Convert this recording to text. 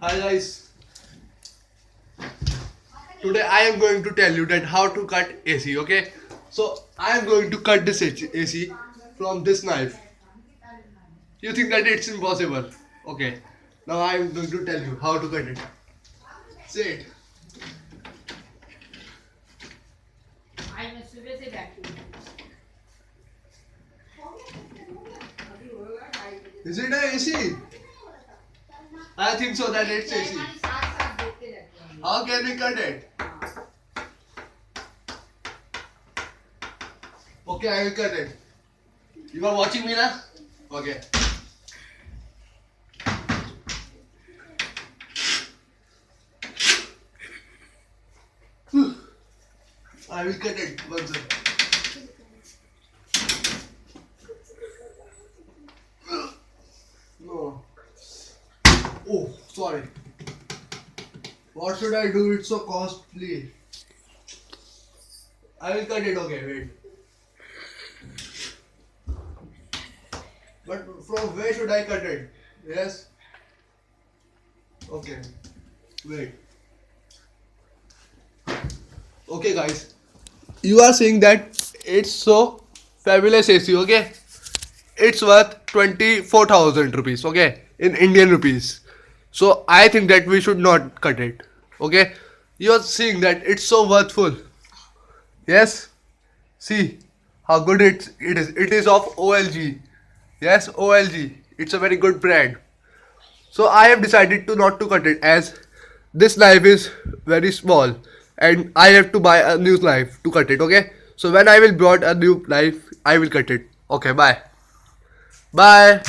Hi guys, today I am going to tell you that how to cut AC. Okay, so I am going to cut this AC from this knife. You think that it's impossible? Okay, now I am going to tell you how to cut it. Say it. Is it a AC? I think so that it's AC. How can we cut it? Okay, I will cut it. You are watching me now? Okay. I will cut it once. No. Oh, sorry. What should I do? It's so costly. I will cut it. Okay, wait. But from where should I cut it? Yes. Okay. Wait. Okay, guys. You are saying that it's so fabulous AC. Okay. It's worth 24,000 rupees. Okay, in Indian rupees. So I think that we should not cut it. Okay. You are seeing that it's so worthful. Yes. See how good it is. It is of OLG. Yes, OLG. It's a very good brand. So I have decided to not to cut it as this knife is very small and I have to buy a new knife to cut it. Okay. So when I will brought a new knife, I will cut it. Okay. Bye. Bye.